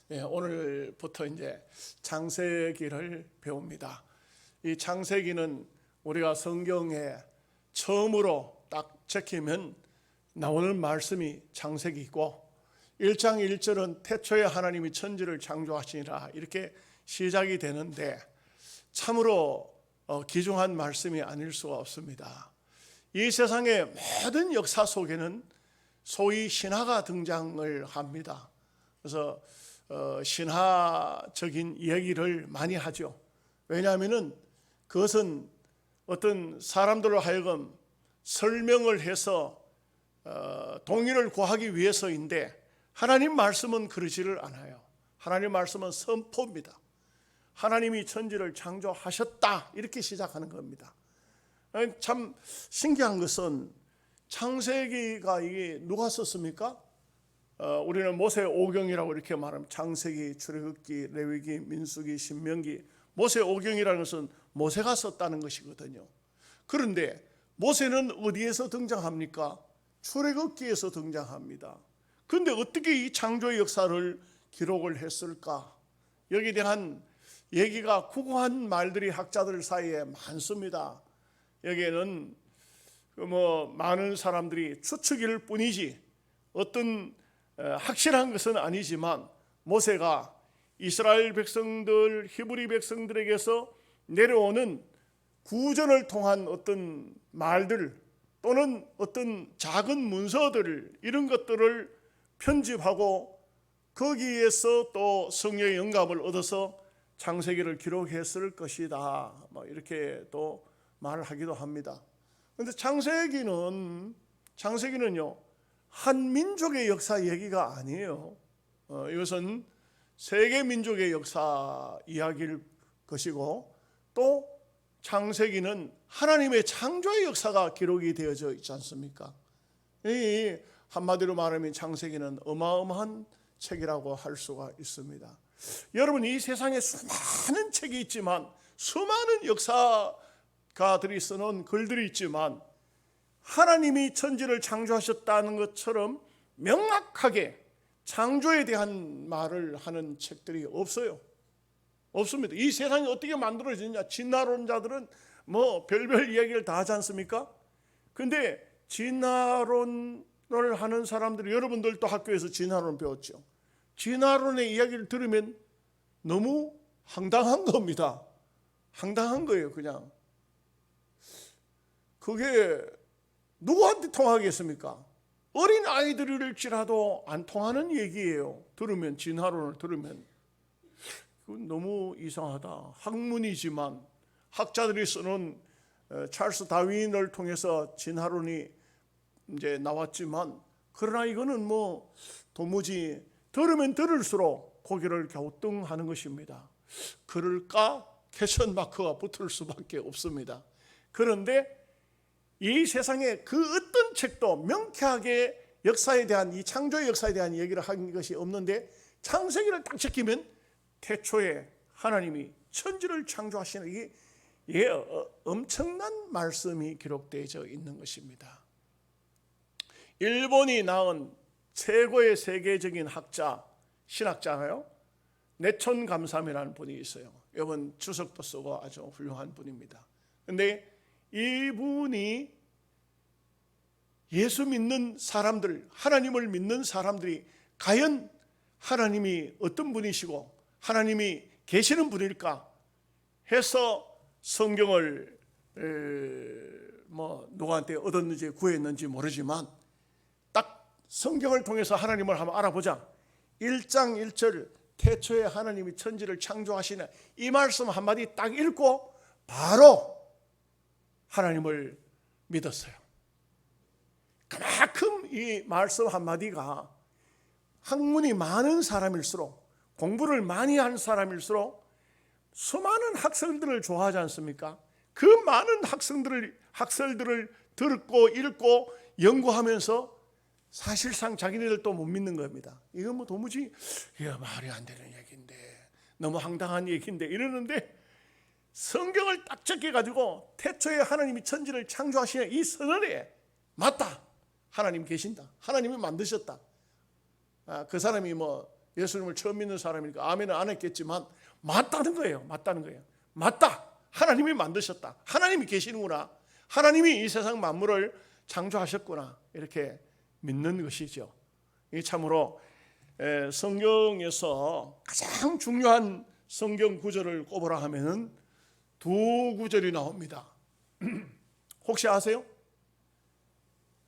오늘부터 이제 창세기를 배웁니다. 이 창세기는 우리가 성경에 처음으로 딱 적히면 나오는 말씀이 창세기고 1장 1절은 태초에 하나님이 천지를 창조하시니라 이렇게 시작이 되는데 참으로 귀중한 말씀이 아닐 수가 없습니다. 이 세상의 모든 역사 속에는 소위 신화가 등장을 합니다. 그래서 신화적인 얘기를 많이 하죠. 왜냐하면 그것은 어떤 사람들로 하여금 설명을 해서 동의를 구하기 위해서인데 하나님 말씀은 그러지를 않아요. 하나님 말씀은 선포입니다. 하나님이 천지를 창조하셨다 이렇게 시작하는 겁니다. 참 신기한 것은 창세기가 이게 누가 썼습니까? 우리는 모세 오경이라고 이렇게 말하면 창세기, 출애굽기, 레위기, 민수기, 신명기, 모세 오경이라는 것은 모세가 썼다는 것이거든요. 그런데 모세는 어디에서 등장합니까? 출애굽기에서 등장합니다. 그런데 어떻게 이 창조의 역사를 기록을 했을까? 여기에 대한 얘기가 구구한 말들이 학자들 사이에 많습니다. 여기에는 많은 사람들이 추측일 뿐이지 어떤 확실한 것은 아니지만 모세가 이스라엘 백성들, 히브리 백성들에게서 내려오는 구전을 통한 어떤 말들 또는 어떤 작은 문서들 이런 것들을 편집하고 거기에서 또 성령의 영감을 얻어서 창세기를 기록했을 것이다. 이렇게 또 말을 하기도 합니다. 그런데 창세기는요 한 민족의 역사 얘기가 아니에요. 이것은 세계 민족의 역사 이야기일 것이고 또 창세기는 하나님의 창조의 역사가 기록이 되어져 있지 않습니까? 이 한마디로 말하면 창세기는 어마어마한 책이라고 할 수가 있습니다. 여러분, 이 세상에 수많은 책이 있지만 수많은 역사가들이 써놓은 글들이 있지만 하나님이 천지를 창조하셨다는 것처럼 명확하게 창조에 대한 말을 하는 책들이 없어요. 없습니다. 이 세상이 어떻게 만들어지느냐, 진화론자들은 별별 이야기를 다 하지 않습니까? 근데 진화론을 하는 사람들이, 여러분들도 학교에서 진화론 배웠죠. 진화론의 이야기를 들으면 너무 황당한 겁니다. 황당한 거예요. 그냥 그게 누구한테 통하겠습니까? 어린 아이들일지라도 안 통하는 얘기예요. 들으면, 진화론을 들으면 그건 너무 이상하다. 학문이지만 학자들이 쓰는 찰스 다윈을 통해서 진화론이 이제 나왔지만, 그러나 이거는 도무지 들으면 들을수록 고개를 갸우뚱하는 것입니다. 그럴까? 퀘스천 마크가 붙을 수밖에 없습니다. 그런데 이 세상에 그 어떤 책도 명쾌하게 역사에 대한, 이 창조의 역사에 대한 얘기를 한 것이 없는데 창세기를 딱 지키면 태초에 하나님이 천지를 창조하시는 이게 엄청난 말씀이 기록되어 있는 것입니다. 일본이 낳은 최고의 세계적인 학자, 신학자가요, 내촌 감삼이라는 분이 있어요. 이번 주석도 쓰고 아주 훌륭한 분입니다. 그런데 이분이 예수 믿는 사람들, 하나님을 믿는 사람들이 과연 하나님이 어떤 분이시고 하나님이 계시는 분일까 해서 성경을 누구한테 얻었는지 구했는지 모르지만 딱 성경을 통해서 하나님을 한번 알아보자. 1장 1절 태초에 하나님이 천지를 창조하시네, 이 말씀 한마디 딱 읽고 바로 하나님을 믿었어요. 그만큼 이 말씀 한마디가 학문이 많은 사람일수록, 공부를 많이 한 사람일수록 수많은 학설들을 좋아하지 않습니까? 그 많은 학설들을 듣고 읽고 연구하면서 사실상 자기네들도 못 믿는 겁니다. 이건 도무지 말이 안 되는 얘기인데, 너무 황당한 얘기인데 이러는데, 성경을 딱 적혀가지고 태초에 하나님이 천지를 창조하시는 이 선언에 맞다, 하나님 계신다, 하나님이 만드셨다. 그 사람이 예수님을 처음 믿는 사람이니까 아멘은 안 했겠지만 맞다는 거예요. 맞다는 거예요. 맞다. 하나님이 만드셨다. 하나님이 계시는구나. 하나님이 이 세상 만물을 창조하셨구나. 이렇게 믿는 것이죠. 이 참으로 성경에서 가장 중요한 성경 구절을 꼽으라 하면은 두 구절이 나옵니다. 혹시 아세요?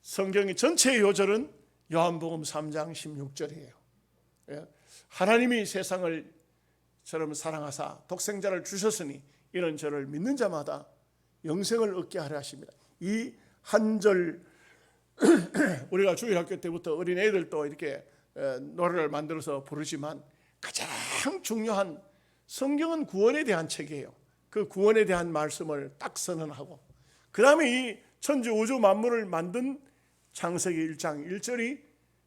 성경의 전체의 요절은 요한복음 3장 16절이에요. 하나님이 세상을 저처럼 사랑하사 독생자를 주셨으니 이런 저를 믿는 자마다 영생을 얻게 하려 하십니다. 이 한 절 우리가 주일학교 때부터 어린애들도 이렇게 노래를 만들어서 부르지만 가장 중요한 성경은 구원에 대한 책이에요. 그 구원에 대한 말씀을 딱 선언하고 그 다음에 이 천지 우주 만물을 만든 창세기 1장 1절이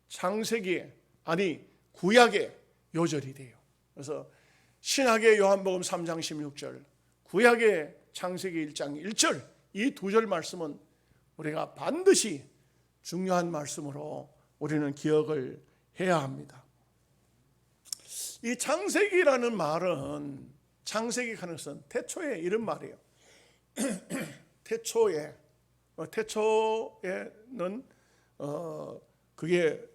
창세기의 아니 구약의 요절이 돼요. 그래서 신약의 요한복음 3장 16절, 구약의 창세기 1장 1절 이 두 절 말씀은 우리가 반드시 중요한 말씀으로 우리는 기억을 해야 합니다. 이 창세기라는 말은 창세기 하는 것은 태초에 이런 말이에요. 태초에는 그게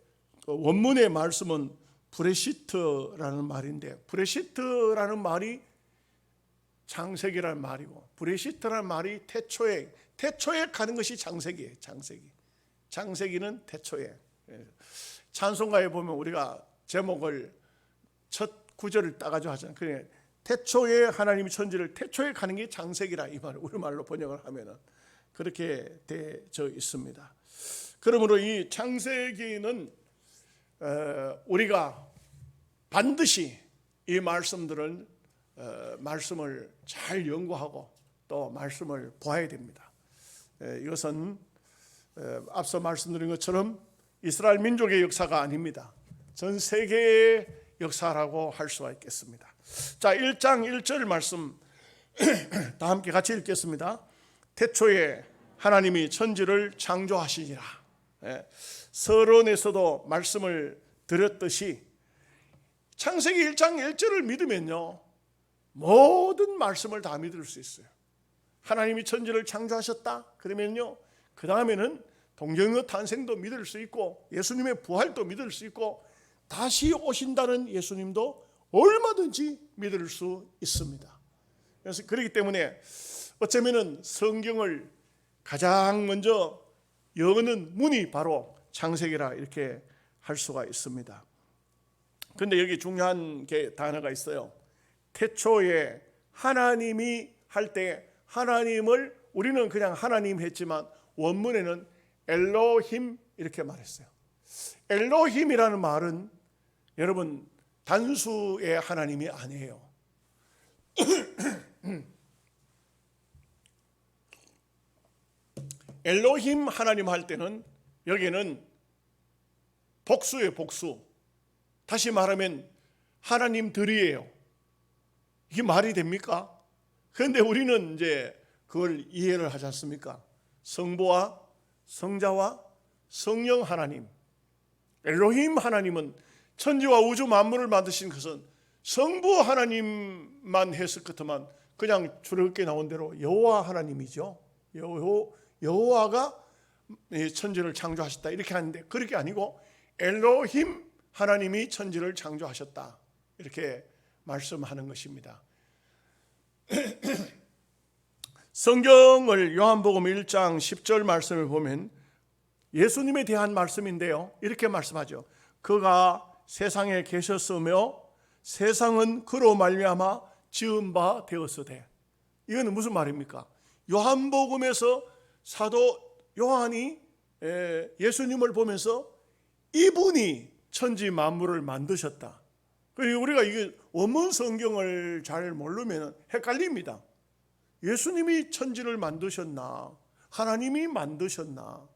원문의 말씀은 브레시트라는 말인데 브레시트라는 말이 창세기라는 말이고 브레시트라는 말이 태초에 가는 것이 창세기예요. 창세기는 태초에. 찬송가에 보면 우리가 제목을 첫 구절을 따가지고 하잖아요. 그래 태초에 하나님이 천지를 태초에 가는 게 창세기라 이 말을 우리말로 번역을 하면은 그렇게 되어 있습니다. 그러므로 이 창세기는 우리가 반드시 이 말씀을 잘 연구하고 또 말씀을 보아야 됩니다. 이것은 앞서 말씀드린 것처럼 이스라엘 민족의 역사가 아닙니다. 전 세계의 역사라고 할 수가 있겠습니다. 자, 1장 1절 말씀 다 함께 같이 읽겠습니다. 태초에 하나님이 천지를 창조하시니라. 서론에서도 말씀을 드렸듯이 창세기 1장 1절을 믿으면요 모든 말씀을 다 믿을 수 있어요. 하나님이 천지를 창조하셨다 그러면요 그 다음에는 동정의 탄생도 믿을 수 있고 예수님의 부활도 믿을 수 있고 다시 오신다는 예수님도 얼마든지 믿을 수 있습니다. 그래서 그렇기 때문에 어쩌면은 성경을 가장 먼저 여는 문이 바로 창세기라 이렇게 할 수가 있습니다. 그런데 여기 중요한 게 단어가 있어요. 태초에 하나님이 할 때 하나님을 우리는 그냥 하나님 했지만 원문에는 엘로힘 이렇게 말했어요. 엘로힘이라는 말은 여러분 단수의 하나님이 아니에요. 엘로힘 하나님 할 때는 여기는 복수예요. 복수. 다시 말하면 하나님들이에요. 이게 말이 됩니까? 그런데 우리는 이제 그걸 이해를 하지 않습니까? 성부와 성자와 성령 하나님, 엘로힘 하나님은 천지와 우주 만물을 만드신 것은 성부 하나님만 했을 것만 그냥 주럽게 나온 대로 여호와 하나님이죠. 여호와가 천지를 창조하셨다 이렇게 하는데 그렇게 아니고 엘로힘 하나님이 천지를 창조하셨다 이렇게 말씀하는 것입니다. 성경을 요한복음 1장 10절 말씀을 보면 예수님에 대한 말씀인데요. 이렇게 말씀하죠. 그가 세상에 계셨으며 세상은 그로 말미암아 지은 바 되었으되. 이건 무슨 말입니까? 요한복음에서 사도 요한이 예수님을 보면서 이분이 천지 만물을 만드셨다. 그리고 우리가 이게 원문 성경을 잘 모르면 헷갈립니다. 예수님이 천지를 만드셨나? 하나님이 만드셨나?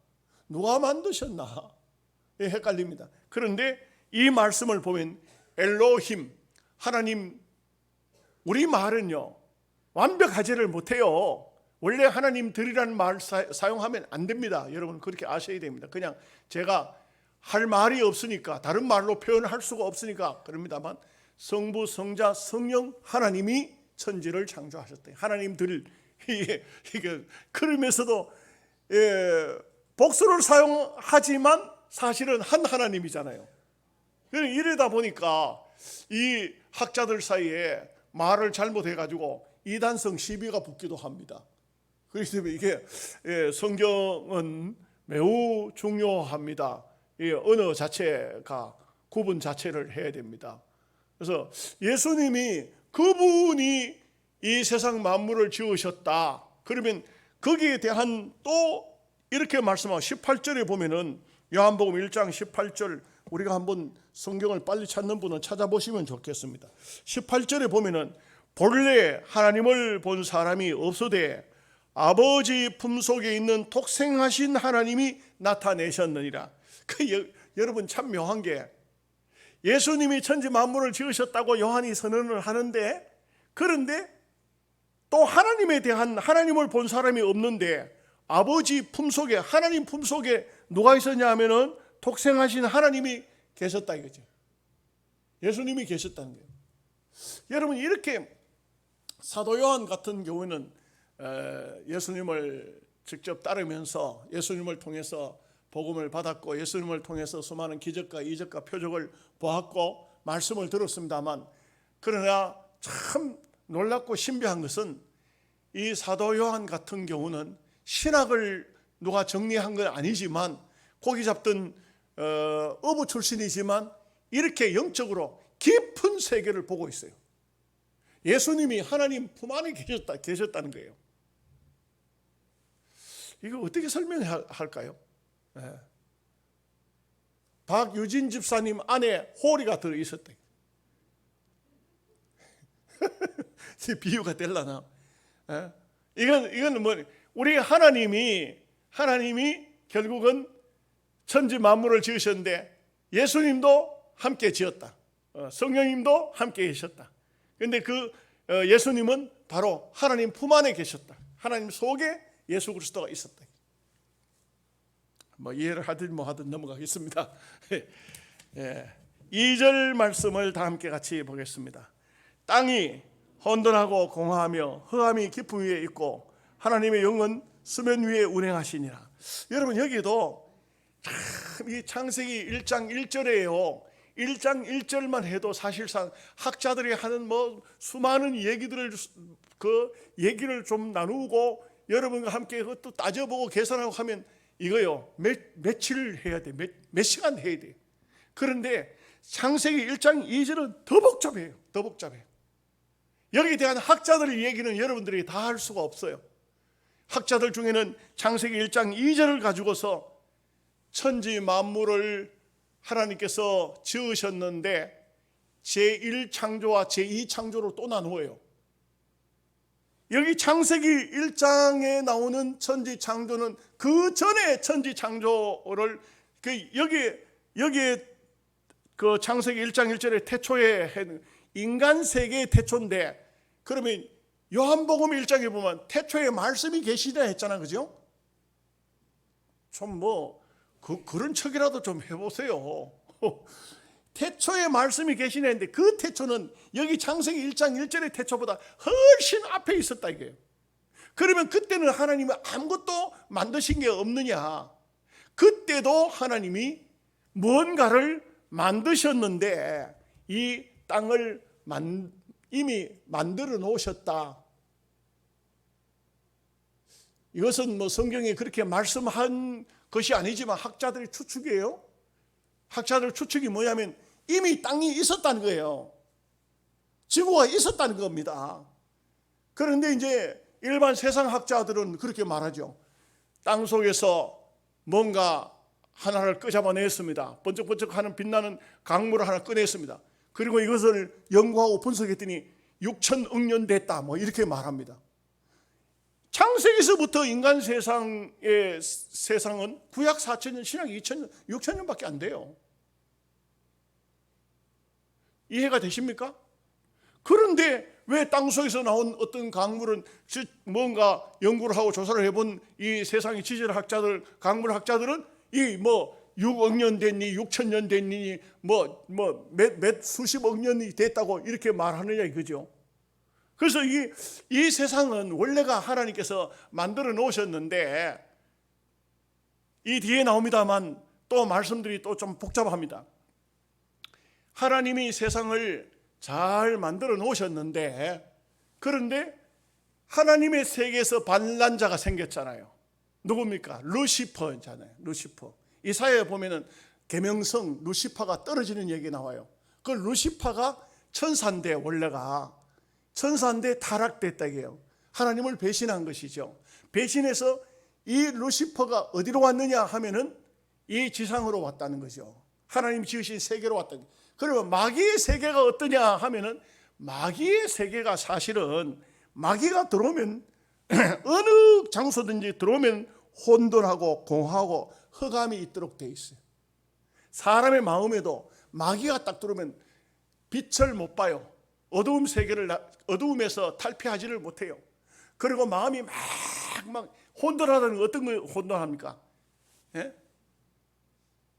누가 만드셨나? 헷갈립니다. 그런데 이 말씀을 보면 엘로힘, 하나님, 우리 말은요 완벽하지를 못해요. 원래 하나님들이라는 말 사용하면 안 됩니다. 여러분 그렇게 아셔야 됩니다. 그냥 제가 할 말이 없으니까, 다른 말로 표현할 수가 없으니까 그럽니다만, 성부, 성자, 성령 하나님이 천지를 창조하셨대요. 하나님들. 이게 그러면서도 복수를 사용하지만 사실은 한 하나님이잖아요. 이러다 보니까 이 학자들 사이에 말을 잘못해가지고 이단성 시비가 붙기도 합니다. 그렇기 때문에 이게 성경은 매우 중요합니다. 이 언어 자체가 구분 자체를 해야 됩니다. 그래서 예수님이 그분이 이 세상 만물을 지으셨다. 그러면 거기에 대한 또 이렇게 말씀하고 18절에 보면은 요한복음 1장 18절, 우리가 한번 성경을 빨리 찾는 분은 찾아보시면 좋겠습니다. 18절에 보면은 본래 하나님을 본 사람이 없으되 아버지 품속에 있는 독생하신 하나님이 나타내셨느니라. 여러분 참 묘한 게, 예수님이 천지 만물을 지으셨다고 요한이 선언을 하는데, 그런데 또 하나님에 대한, 하나님을 본 사람이 없는데 아버지 품속에, 하나님 품속에 누가 있었냐 하면은 독생하신 하나님이 계셨다 이거죠. 예수님이 계셨다는 거예요. 여러분, 이렇게 사도 요한 같은 경우는 예수님을 직접 따르면서 예수님을 통해서 복음을 받았고, 예수님을 통해서 수많은 기적과 이적과 표적을 보았고 말씀을 들었습니다만, 그러나 참 놀랍고 신비한 것은 이 사도 요한 같은 경우는 신학을 누가 정리한 건 아니지만, 고기 잡던 어부 출신이지만 이렇게 영적으로 깊은 세계를 보고 있어요. 예수님이 하나님 품 안에 계셨다는 거예요. 이거 어떻게 설명할까요? 박유진 집사님 안에 호리가 들어있었대. 비유가 될라나? 이건 뭐, 우리 하나님이 결국은 천지 만물을 지으셨는데 예수님도 함께 지었다. 성령님도 함께 계셨다. 그런데 그 예수님은 바로 하나님 품 안에 계셨다. 하나님 속에 예수 그리스도가 있었다. 뭐 이해를 하든 뭐 하든 넘어가겠습니다. 2절 말씀을 다 함께 같이 보겠습니다. 땅이 혼돈하고 공허하며 흑암이 깊음 위에 있고 하나님의 영은 수면 위에 운행하시니라. 여러분, 여기도 참 이 창세기 1장 1절에요. 1장 1절만 해도 사실상 학자들이 하는 뭐 수많은 얘기들을, 그 얘기를 좀 나누고 여러분과 함께 그것도 따져보고 계산하고 하면 이거요, 며칠 해야 돼, 몇 시간 해야 돼. 그런데 창세기 1장 2절은 더 복잡해요. 더 복잡해요. 여기에 대한 학자들의 얘기는 여러분들이 다 할 수가 없어요. 학자들 중에는 창세기 1장 2절을 가지고서 천지 만물을 하나님께서 지으셨는데 제1창조와 제2창조로 또 나누어요. 여기 창세기 1장에 나오는 천지 창조는 그 전에 천지 창조를, 여기에 그 창세기 1장 1절에 태초에 인간 세계의 태초인데, 그러면 요한복음 1장에 보면 태초에 말씀이 계시다 했잖아, 그죠? 좀 뭐 그런 척이라도 좀 해보세요. 태초에 말씀이 계시네 했는데 그 태초는 여기 창세기 1장 1절의 태초보다 훨씬 앞에 있었다 이거예요. 그러면 그때는 하나님이 아무것도 만드신 게 없느냐? 그때도 하나님이 뭔가를 만드셨는데 이 땅을 이미 만들어 놓으셨다. 이것은 뭐 성경이 그렇게 말씀한 것이 아니지만 학자들의 추측이에요. 학자들 추측이 뭐냐면 이미 땅이 있었다는 거예요. 지구가 있었다는 겁니다. 그런데 이제 일반 세상 학자들은 그렇게 말하죠. 땅 속에서 뭔가 하나를 끄잡아냈습니다. 번쩍번쩍하는 빛나는 강물을 하나 꺼냈습니다. 그리고 이것을 연구하고 분석했더니 6천억 년 됐다, 뭐 이렇게 말합니다. 창세기서부터 인간 세상은 구약 4천년, 신약 2천년, 6천년밖에 안 돼요. 이해가 되십니까? 그런데 왜 땅속에서 나온 어떤 강물은 뭔가 연구를 하고 조사를 해본 이 세상의 지질학자들, 강물학자들은 이 뭐 6억 년 됐니 6천 년 됐니 몇 수십억 년이 됐다고 이렇게 말하느냐 이거죠. 그래서 이 세상은 원래가 하나님께서 만들어 놓으셨는데, 이 뒤에 나옵니다만 또 말씀들이 또 좀 복잡합니다. 하나님이 세상을 잘 만들어 놓으셨는데, 그런데 하나님의 세계에서 반란자가 생겼잖아요. 누굽니까? 루시퍼잖아요. 루시퍼. 이사야에 보면은 계명성 루시퍼가 떨어지는 얘기 나와요. 그 루시퍼가 천사인데, 원래가 천사인데 타락됐다 이게요. 하나님을 배신한 것이죠. 배신해서 이 루시퍼가 어디로 왔느냐 하면은 이 지상으로 왔다는 거죠. 하나님 지으신 세계로 왔다는 거죠. 그러면 마귀의 세계가 어떠냐 하면은, 마귀의 세계가 사실은 마귀가 들어오면 어느 장소든지 들어오면 혼돈하고 공허하고 흑암이 있도록 돼 있어요. 사람의 마음에도 마귀가 딱 들어오면 빛을 못 봐요. 어두움 세계를, 어두움에서 탈피하지를 못해요. 그리고 마음이 막 혼돈하다는 거, 어떤 걸 혼돈합니까? 예?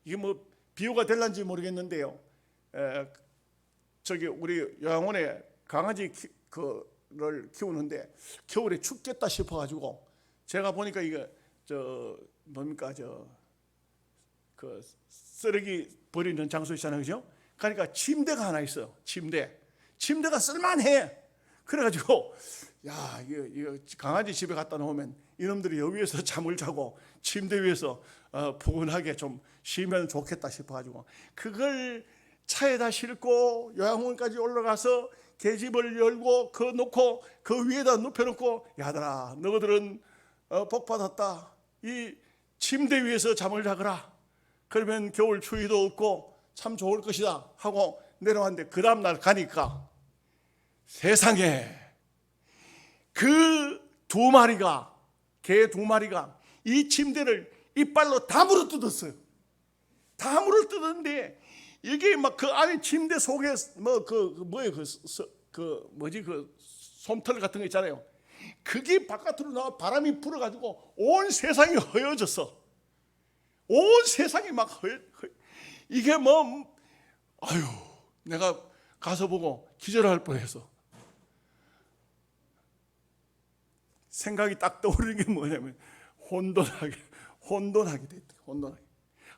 이게 뭐 비유가 될런지 모르겠는데요. 저기 우리 요양원에 강아지 를 키우는데 겨울에 춥겠다 싶어가지고, 제가 보니까 이거 뭡니까 그 쓰레기 버리는 장소 있잖아요, 그죠? 그러니까 침대가 하나 있어요. 침대가 쓸만해. 그래가지고 야, 이거 강아지 집에 갖다 놓으면 이놈들이 여기 위에서 잠을 자고 침대 위에서 푸근하게 좀 쉬면 좋겠다 싶어가지고 그걸 차에다 싣고 요양원까지 올라가서 계집을 열고 놓고 그 위에다 눕혀놓고, 야들아 너희들은 복 받았다. 이 침대 위에서 잠을 자거라. 그러면 겨울 추위도 없고 참 좋을 것이다 하고 내려왔는데, 그 다음날 가니까 세상에 그 두 마리가, 개 두 마리가 이 침대를 이빨로 다 물어뜯었어요. 다 물어뜯었는데 이게 막 그 안에 침대 속에 그 솜털 같은 거 있잖아요. 그게 바깥으로 나와 바람이 불어가지고 온 세상이 허여졌어. 온 세상이 막 이게 아유, 내가 가서 보고 기절할 뻔해서 생각이 딱 떠오르는 게 뭐냐면 혼돈하게 됐대. 혼돈하게.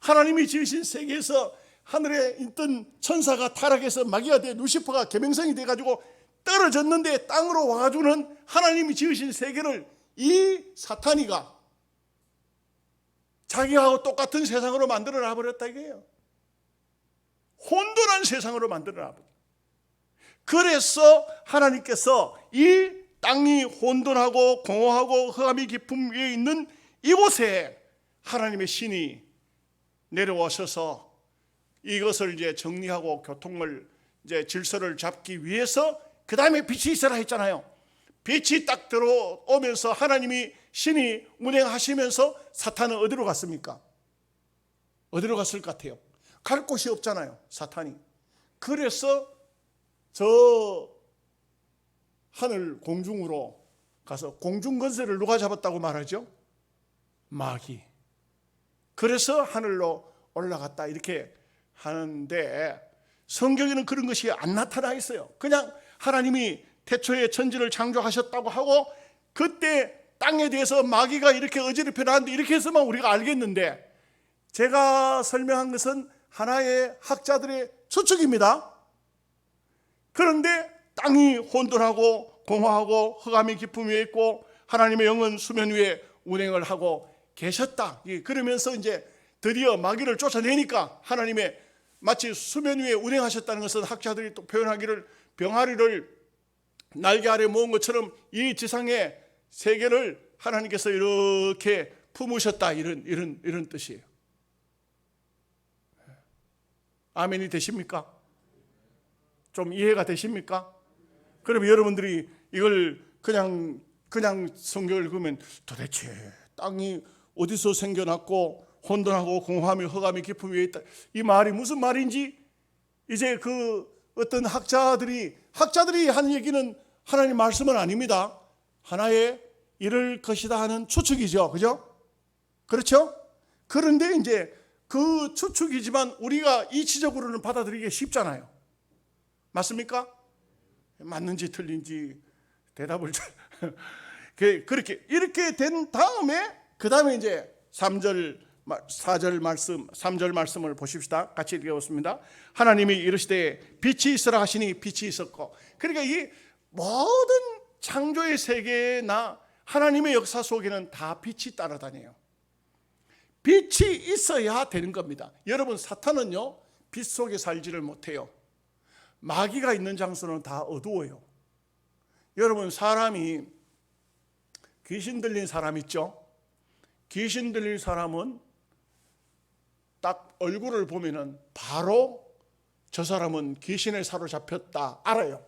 하나님이 지으신 세계에서 하늘에 있던 천사가 타락해서 마귀가 돼 루시퍼가 계명성이 돼가지고 떨어졌는데, 땅으로 와가지고는 하나님이 지으신 세계를 이 사탄이가 자기하고 똑같은 세상으로 만들어 놔버렸다 이게요. 혼돈한 세상으로 만들어 놔버렸다. 그래서 하나님께서 이 땅이 혼돈하고 공허하고 흑암이 깊음 위에 있는 이곳에 하나님의 신이 내려오셔서 이것을 이제 정리하고 교통을 이제 질서를 잡기 위해서 그 다음에 빛이 있어라 했잖아요. 빛이 딱 들어오면서 하나님이 신이 운행하시면서 사탄은 어디로 갔습니까? 어디로 갔을 것 같아요? 갈 곳이 없잖아요, 사탄이. 그래서 저 하늘 공중으로 가서 공중 권세를 누가 잡았다고 말하죠? 마귀. 그래서 하늘로 올라갔다 이렇게 하는데, 성경에는 그런 것이 안 나타나 있어요. 그냥 하나님이 태초에 천지를 창조하셨다고 하고 그때 땅에 대해서 마귀가 이렇게 어지럽혀 놨는데 이렇게 해서만 우리가 알겠는데, 제가 설명한 것은 하나의 학자들의 추측입니다. 그런데 땅이 혼돈하고 공허하고 흑암이 깊음 위에 있고 하나님의 영은 수면 위에 운행을 하고 계셨다. 그러면서 이제 드디어 마귀를 쫓아내니까 하나님의 마치 수면 위에 운행하셨다는 것은 학자들이 또 표현하기를 병아리를 날개 아래 모은 것처럼 이 지상의 세계를 하나님께서 이렇게 품으셨다, 이런 뜻이에요. 아멘이 되십니까? 좀 이해가 되십니까? 그럼 여러분들이 이걸 그냥 성경을 읽으면 도대체 땅이 어디서 생겨났고 혼돈하고 공허함이 흑암이 깊음 위에 있다, 이 말이 무슨 말인지 이제 그 어떤 학자들이 하는 얘기는 하나님 말씀은 아닙니다. 하나의 이럴 것이다 하는 추측이죠. 그죠? 그렇죠? 그런데 이제 그 추측이지만 우리가 이치적으로는 받아들이기 쉽잖아요. 맞습니까? 맞는지 틀린지 대답을 그렇게 이렇게 된 다음에 그 다음에 이제 3절 4절 말씀 3절 말씀을 보십시다. 같이 읽어보겠습니다. 하나님이 이르시되 빛이 있으라 하시니 빛이 있었고. 그러니까 이 모든 창조의 세계나 하나님의 역사 속에는 다 빛이 따라다녀요. 빛이 있어야 되는 겁니다. 여러분, 사탄은요 빛 속에 살지를 못해요. 마귀가 있는 장소는 다 어두워요. 여러분, 사람이 귀신 들린 사람 있죠? 귀신 들린 사람은 딱 얼굴을 보면은 바로 저 사람은 귀신에 사로잡혔다 알아요.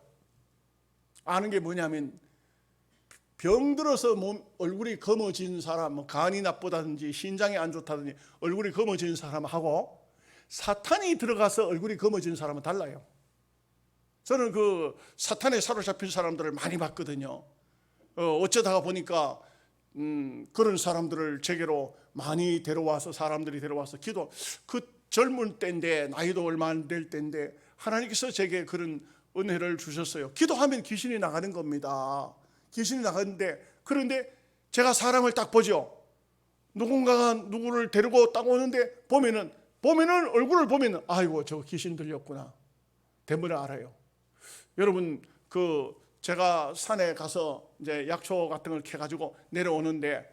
아는 게 뭐냐면 병들어서 얼굴이 검어진 사람, 간이 나쁘다든지 신장이 안 좋다든지 얼굴이 검어진 사람하고 사탄이 들어가서 얼굴이 검어진 사람은 달라요. 저는 그 사탄에 사로잡힌 사람들을 많이 봤거든요. 어쩌다가 보니까 그런 사람들을 제게로 많이 데려와서 사람들이 데려와서 기도, 그 젊은 때인데 나이도 얼마 안 될 때인데 하나님께서 제게 그런 은혜를 주셨어요. 기도하면 귀신이 나가는 겁니다. 귀신이 나가는데, 그런데 제가 사람을 딱 보죠. 누군가가 누구를 데리고 딱 오는데 보면은 얼굴을 보면은 아이고 저 귀신 들렸구나. 대문에 알아요. 여러분, 그 제가 산에 가서 이제 약초 같은 걸 캐가지고 내려오는데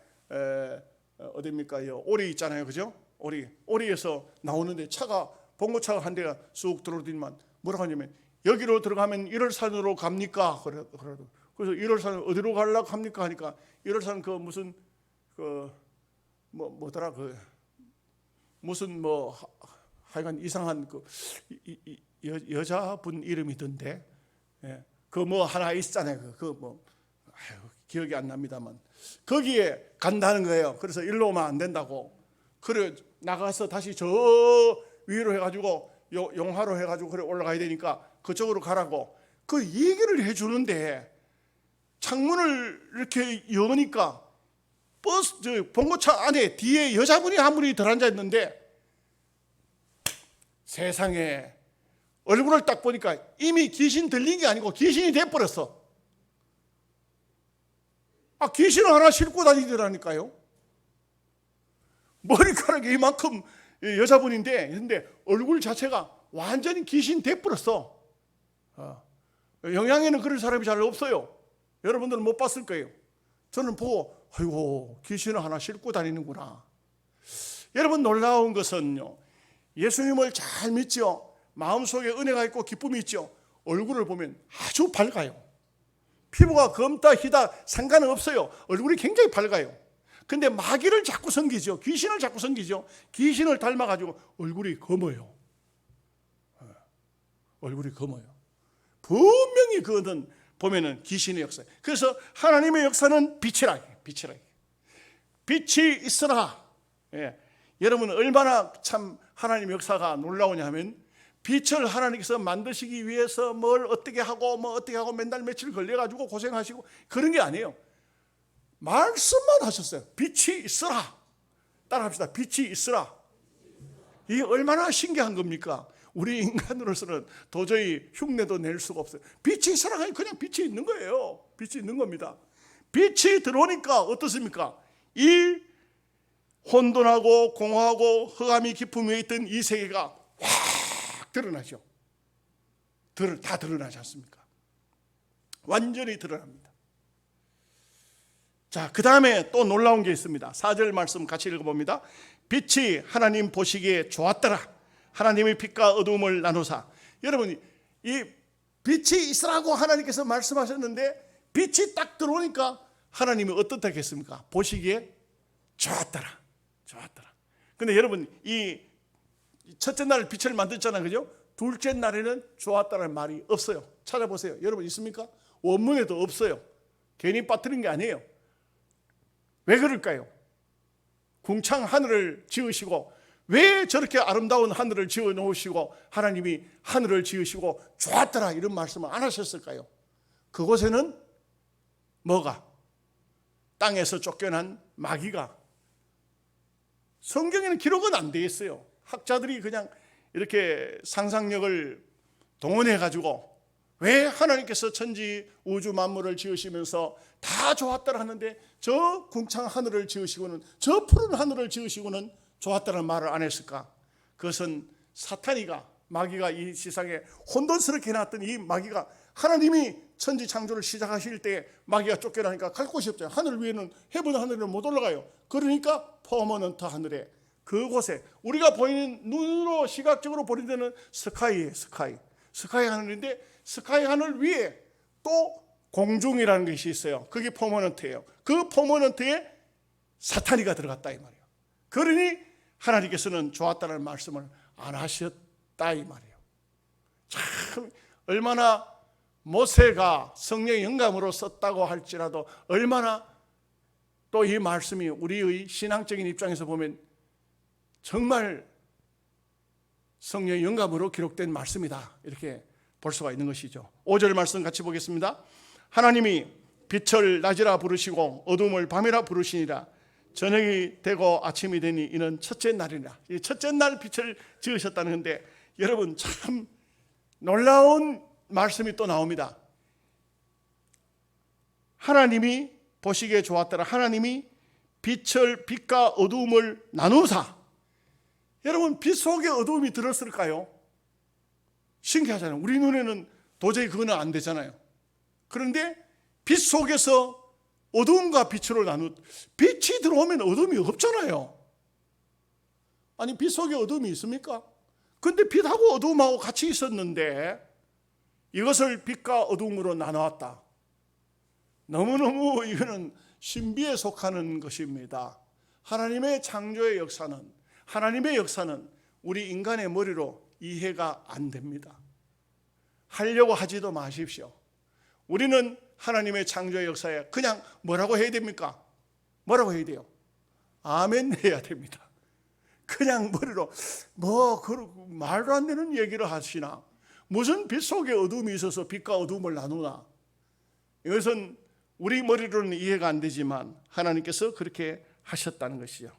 어디입니까? 오리 있잖아요, 그죠? 오리에서 나오는데 차가 봉고차가 한 대가 쑥 들어오더니만 뭐라고 하냐면 여기로 들어가면 1월산으로 갑니까? 그래서 1월산 어디로 가려고 합니까? 하니까 1월산 그 무슨 그 뭐더라 그 무슨 뭐 하여간 이상한 그 여자분 이름이던데. 예. 그 뭐 하나 있잖아요. 그 뭐 기억이 안 납니다만 거기에 간다는 거예요. 그래서 일로 오면 안 된다고. 그래 나가서 다시 저 위로 해가지고 용화로 해가지고 그래 올라가야 되니까 그쪽으로 가라고 그 얘기를 해주는데 창문을 이렇게 여니까 버스 봉고차 안에 뒤에 여자분이 한 분이 들어앉아 있는데 세상에 얼굴을 딱 보니까 이미 귀신 들린 게 아니고 귀신이 돼버렸어. 귀신을 하나 싣고 다니더라니까요. 머리카락이 이만큼 여자분인데 근데 얼굴 자체가 완전히 귀신 돼버렸어. 영양에는 그런 사람이 잘 없어요. 여러분들은 못 봤을 거예요. 저는 보고 아이고 귀신을 하나 싣고 다니는구나. 여러분, 놀라운 것은요, 예수님을 잘 믿죠. 마음속에 은혜가 있고 기쁨이 있죠. 얼굴을 보면 아주 밝아요. 피부가 검다 희다 상관은 없어요. 얼굴이 굉장히 밝아요. 근데 마귀를 자꾸 섬기죠. 귀신을 자꾸 섬기죠. 귀신을 닮아가지고 얼굴이 검어요. 얼굴이 검어요. 분명히 그거는 보면은 귀신의 역사. 그래서 하나님의 역사는 빛이라. 빛이 있으라. 예. 여러분, 얼마나 참 하나님의 역사가 놀라우냐 하면 빛을 하나님께서 만드시기 위해서 뭘 어떻게 하고 맨날 며칠 걸려가지고 고생하시고 그런 게 아니에요. 말씀만 하셨어요. 빛이 있으라. 따라합시다. 빛이 있으라. 이게 얼마나 신기한 겁니까? 우리 인간으로서는 도저히 흉내도 낼 수가 없어요. 빛이 있으라 하니 그냥 빛이 있는 거예요. 빛이 있는 겁니다. 빛이 들어오니까 어떻습니까? 이 혼돈하고 공허하고 흑암이 깊음 위에 있던 이 세계가 확 드러나죠. 다 드러나지 않습니까? 완전히 드러납니다. 자, 그 다음에 또 놀라운 게 있습니다. 4절 말씀 같이 읽어봅니다. 빛이 하나님 보시기에 좋았더라. 하나님의 빛과 어두움을 나누사. 여러분, 이 빛이 있으라고 하나님께서 말씀하셨는데 빛이 딱 들어오니까 하나님이 어떻다겠습니까? 보시기에 좋았더라. 근데 여러분, 이 첫째 날 빛을 만들잖아요, 그죠? 둘째 날에는 좋았다는 말이 없어요. 찾아보세요. 여러분, 있습니까? 원문에도 없어요. 괜히 빠뜨린 게 아니에요. 왜 그럴까요? 궁창 하늘을 지으시고 왜 저렇게 아름다운 하늘을 지어 놓으시고 하나님이 하늘을 지으시고 좋았더라 이런 말씀을 안 하셨을까요? 그곳에는 뭐가? 땅에서 쫓겨난 마귀가, 성경에는 기록은 안 돼 있어요. 학자들이 그냥 이렇게 상상력을 동원해 가지고 왜 하나님께서 천지 우주 만물을 지으시면서 다 좋았다라 하는데 저 궁창 하늘을 지으시고는, 저 푸른 하늘을 지으시고는 좋았다는 말을 안 했을까? 그것은 사탄이가, 마귀가 이 세상에 혼돈스럽게 해놨던 이 마귀가, 하나님이 천지 창조를 시작하실 때 마귀가 쫓겨나니까 갈 곳이 없잖아요. 하늘 위에는, 해본 하늘에는 못 올라가요. 그러니까 퍼머넌트 하늘에, 그곳에 우리가 보이는, 눈으로 시각적으로 보는 데는 스카이예요. 스카이 하늘인데, 스카이 하늘 위에 또 공중이라는 것이 있어요. 그게 퍼머넌트예요. 그 퍼머넌트에 사탄이가 들어갔다 이 말이에요. 그러니 하나님께서는 좋았다는 말씀을 안 하셨다 이 말이에요. 참 얼마나 모세가 성령의 영감으로 썼다고 할지라도 얼마나 또 이 말씀이 우리의 신앙적인 입장에서 보면 정말 성령의 영감으로 기록된 말씀이다, 이렇게 볼 수가 있는 것이죠. 5절 말씀 같이 보겠습니다. 하나님이 빛을 낮이라 부르시고 어둠을 밤이라 부르시니라. 저녁이 되고 아침이 되니 이는 첫째 날이라. 이 첫째 날 빛을 지으셨다는 건데, 여러분 참 놀라운 말씀이 또 나옵니다. 하나님이 보시기에 좋았더라. 하나님이 빛과 어두움을 나누사. 여러분, 빛 속에 어두움이 들었을까요? 신기하잖아요. 우리 눈에는 도저히 그거는 안 되잖아요. 그런데 빛 속에서 어두움과 빛으로 빛이 들어오면 어둠이 없잖아요. 아니, 빛 속에 어둠이 있습니까? 근데 빛하고 어둠하고 같이 있었는데 이것을 빛과 어둠으로 나누었다. 너무너무 이거는 신비에 속하는 것입니다. 하나님의 창조의 역사는, 하나님의 역사는 우리 인간의 머리로 이해가 안 됩니다. 하려고 하지도 마십시오. 우리는 하나님의 창조의 역사에 그냥 뭐라고 해야 됩니까? 뭐라고 해야 돼요? 아멘 해야 됩니다. 그냥 머리로 말도 안 되는 얘기를 하시나? 무슨 빛 속에 어둠이 있어서 빛과 어둠을 나누나? 이것은 우리 머리로는 이해가 안 되지만 하나님께서 그렇게 하셨다는 것이죠.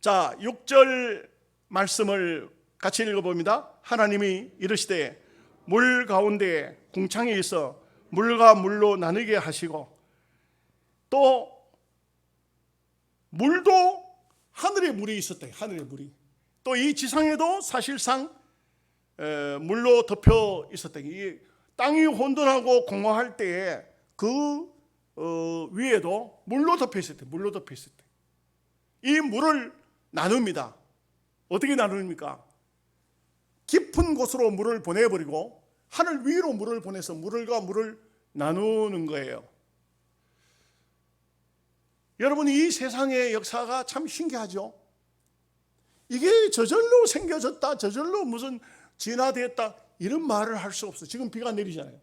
자, 6절 말씀을 같이 읽어봅니다. 하나님이 이르시되 물 가운데에 궁창이 있어 물과 물로 나누게 하시고, 또 물도 하늘에 물이 있었다. 하늘에 물이. 또 이 지상에도 사실상 물로 덮여 있었다. 이 땅이 혼돈하고 공허할 때에 그 위에도 물로 덮여 있었다. 물로 덮여 있었다. 이 물을 나눕니다. 어떻게 나눕니까? 깊은 곳으로 물을 보내버리고 하늘 위로 물을 보내서 물과 물을 나누는 거예요. 여러분, 이 세상의 역사가 참 신기하죠. 이게 저절로 생겨졌다, 저절로 무슨 진화됐다, 이런 말을 할 수 없어요. 지금 비가 내리잖아요.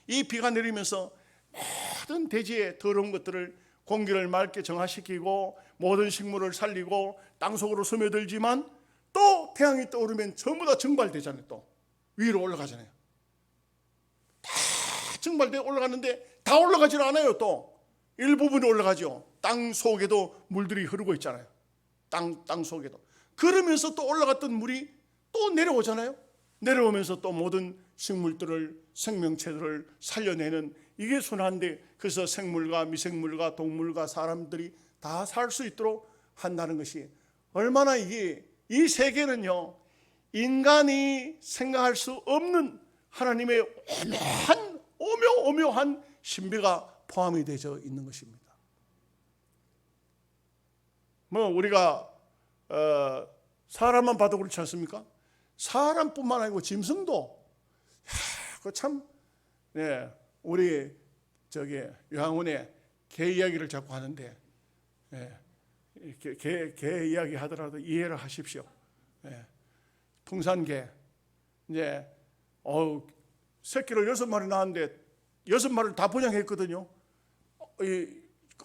이 비가 내리면서 모든 대지의 더러운 것들을, 공기를 맑게 정화시키고 모든 식물을 살리고 땅속으로 스며들지만 또 태양이 떠오르면 전부 다 증발되잖아요. 또 위로 올라가잖아요. 다 증발되어 올라가는데 다 올라가지는 않아요. 또 일부분이 올라가죠. 땅 속에도 물들이 흐르고 있잖아요. 땅 속에도. 그러면서 또 올라갔던 물이 또 내려오잖아요. 내려오면서 또 모든 식물들을, 생명체들을 살려내는, 이게 순환인데, 그래서 생물과 미생물과 동물과 사람들이 다 살 수 있도록 한다는 것이 얼마나 이 세계는요, 인간이 생각할 수 없는 하나님의 오묘한 신비가 포함이 되어 있는 것입니다. 우리가 사람만 봐도 그렇지 않습니까? 사람뿐만 아니고 짐승도 참, 우리 요한원에 개 이야기를 자꾸 하는데, 개 이야기 하더라도 이해를 하십시오. 풍산개, 새끼를 6마리 낳았는데 6마리를 다 분양했거든요.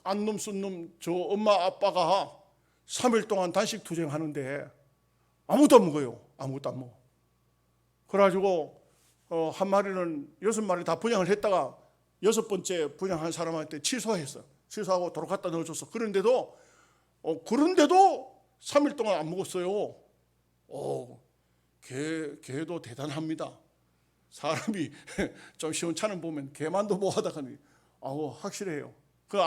안놈 쓴놈 저 엄마 아빠가 3일 동안 단식 투쟁하는데 아무도 안 먹어요. 아무것도 안 먹어. 그래가지고 한 마리는 6마리 다 분양을 했다가 6번째 분양한 사람한테 취소하고 도로 갖다 넣어줬어. 그런데도 3일 동안 안 먹었어요. 개도 대단합니다. 사람이 좀 시원찮은 보면 개만도 뭐 하다가니 확실해요. 그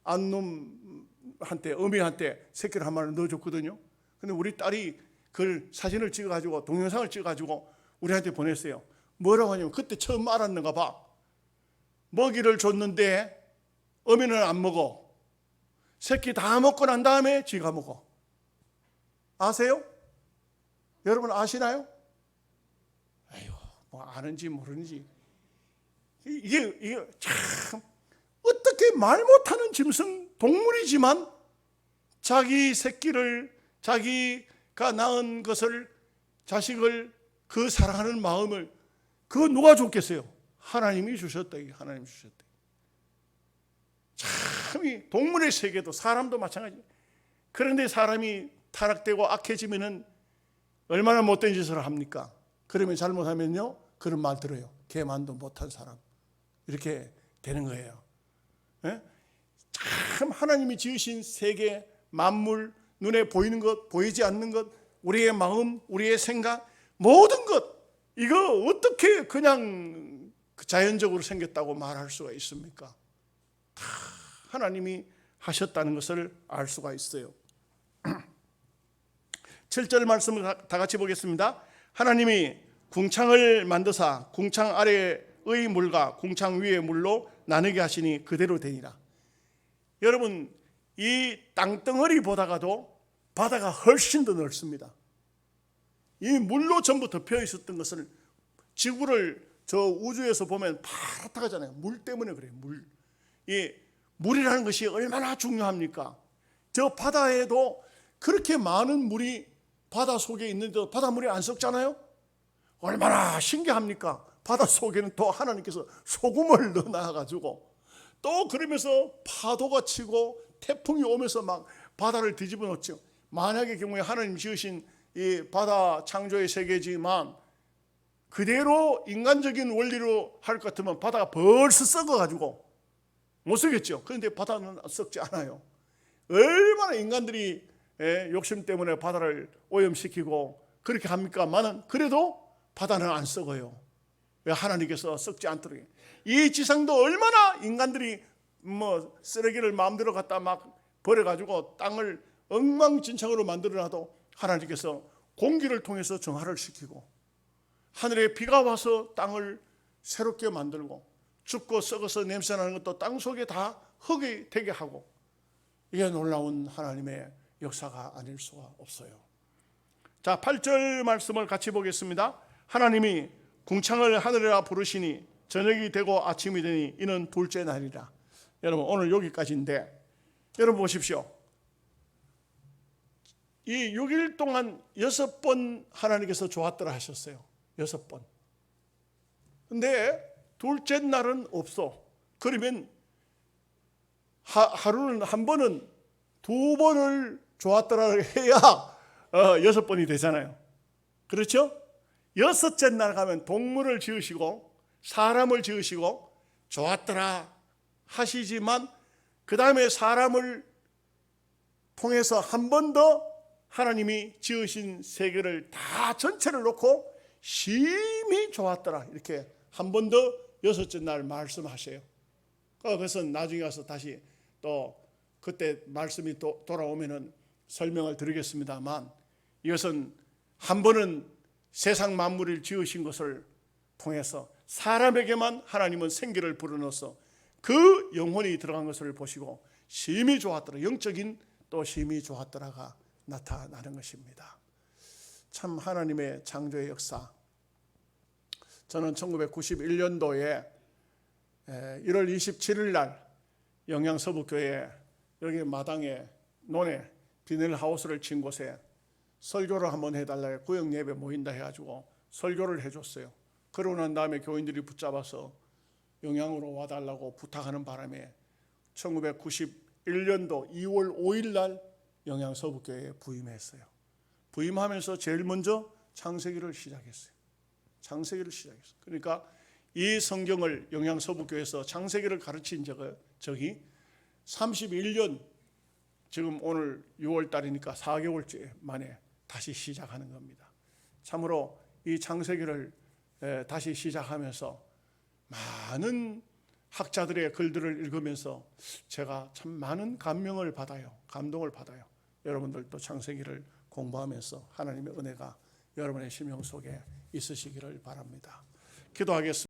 안놈한테 어미한테 새끼를 한 마리 넣어줬거든요. 근데 우리 딸이 그 사진을 찍어가지고 동영상을 찍어가지고 우리한테 보냈어요. 뭐라고 하냐면 그때 처음 알았는가 봐. 먹이를 줬는데 어미는 안 먹어. 새끼 다 먹고 난 다음에 지가 먹어. 아세요? 여러분 아시나요? 아유, 뭐 아는지 모르는지. 이게 참 어떻게 말 못하는 짐승 동물이지만 자기 새끼를 자기가 낳은 것을 자식을 그 사랑하는 마음을 그거 누가 줬겠어요? 하나님이 주셨다. 하나님이 주셨다. 참 이 동물의 세계도 사람도 마찬가지. 그런데 사람이 타락되고 악해지면은 얼마나 못된 짓을 합니까? 그러면 잘못하면요 그런 말 들어요. 개만도 못한 사람 이렇게 되는 거예요. 예? 참 하나님이 지으신 세계 만물 눈에 보이는 것 보이지 않는 것 우리의 마음 우리의 생각 모든 것 이거 어떻게 그냥 자연적으로 생겼다고 말할 수가 있습니까? 다 하나님이 하셨다는 것을 알 수가 있어요. 7절 말씀을 다 같이 보겠습니다. 하나님이 궁창을 만드사 궁창 아래의 물과 궁창 위의 물로 나누게 하시니 그대로 되니라. 여러분 이 땅덩어리 보다가도 바다가 훨씬 더 넓습니다. 이 물로 전부 덮여 있었던 것을 지구를 저 우주에서 보면 파랗다가잖아요. 물 때문에 그래요. 이 물이라는 것이 얼마나 중요합니까? 저 바다에도 그렇게 많은 물이 바다 속에 있는데도 바닷물이 안 썩잖아요. 얼마나 신기합니까? 바다 속에는 또 하나님께서 소금을 넣어놔가지고 또 그러면서 파도가 치고 태풍이 오면서 막 바다를 뒤집어 놓죠. 만약의 경우에 하나님 지으신 이 바다 창조의 세계지만 그대로 인간적인 원리로 할 것 같으면 바다가 벌써 썩어가지고 못 쓰겠죠. 그런데 바다는 썩지 않아요. 얼마나 인간들이 욕심 때문에 바다를 오염시키고 그렇게 합니까만은 그래도 바다는 안 썩어요. 왜? 하나님께서 썩지 않도록. 이 지상도 얼마나 인간들이 뭐 쓰레기를 마음대로 갖다 막 버려가지고 땅을 엉망진창으로 만들어놔도 하나님께서 공기를 통해서 정화를 시키고 하늘에 비가 와서 땅을 새롭게 만들고 죽고 썩어서 냄새나는 것도 땅 속에 다 흙이 되게 하고 이게 놀라운 하나님의 역사가 아닐 수가 없어요. 자, 8절 말씀을 같이 보겠습니다. 하나님이 궁창을 하늘이라 부르시니 저녁이 되고 아침이 되니 이는 둘째 날이라. 여러분 오늘 여기까지인데 여러분 보십시오. 이 6일 동안 6번 하나님께서 좋았더라 하셨어요. 6번. 근데 둘째 날은 없어. 그러면 하루는 한 번은 두 번을 좋았더라를 해야 6번이 되잖아요. 그렇죠? 6째 날 가면 동물을 지으시고 사람을 지으시고 좋았더라 하시지만 그 다음에 사람을 통해서 한 번 더 하나님이 지으신 세계를 다 전체를 놓고 심히 좋았더라 이렇게 한 번 더 6째 날 말씀하세요. 그래서 나중에 가서 다시 또 그때 말씀이 또 돌아오면은 설명을 드리겠습니다만 이것은 한 번은 세상 만물을 지으신 것을 통해서 사람에게만 하나님은 생기를 불어넣어서 그 영혼이 들어간 것을 보시고 심히 좋았더라. 영적인 또 심히 좋았더라가 나타나는 것입니다. 참 하나님의 창조의 역사. 저는 1991년도에 1월 27일 날 영양서북교회 여기 마당에 논에 비닐하우스를 친 곳에 설교를 한번 해달라 구역 예배 모인다 해가지고 설교를 해줬어요. 그러고 난 다음에 교인들이 붙잡아서 영양으로 와달라고 부탁하는 바람에 1991년도 2월 5일 날 영양서북교회에 부임했어요. 부임하면서 제일 먼저 창세기를 시작했어요. 창세기를 시작했어요. 그러니까 이 성경을 영양서북교회에서 창세기를 가르친 적이 31년 지금 오늘 6월 달이니까 4개월째 만에 다시 시작하는 겁니다. 참으로 이 창세기를 다시 시작하면서 많은 학자들의 글들을 읽으면서 제가 참 많은 감명을 받아요. 감동을 받아요. 여러분들도 창세기를 공부하면서 하나님의 은혜가 여러분의 심령 속에 있으시기를 바랍니다. 기도하겠습니다.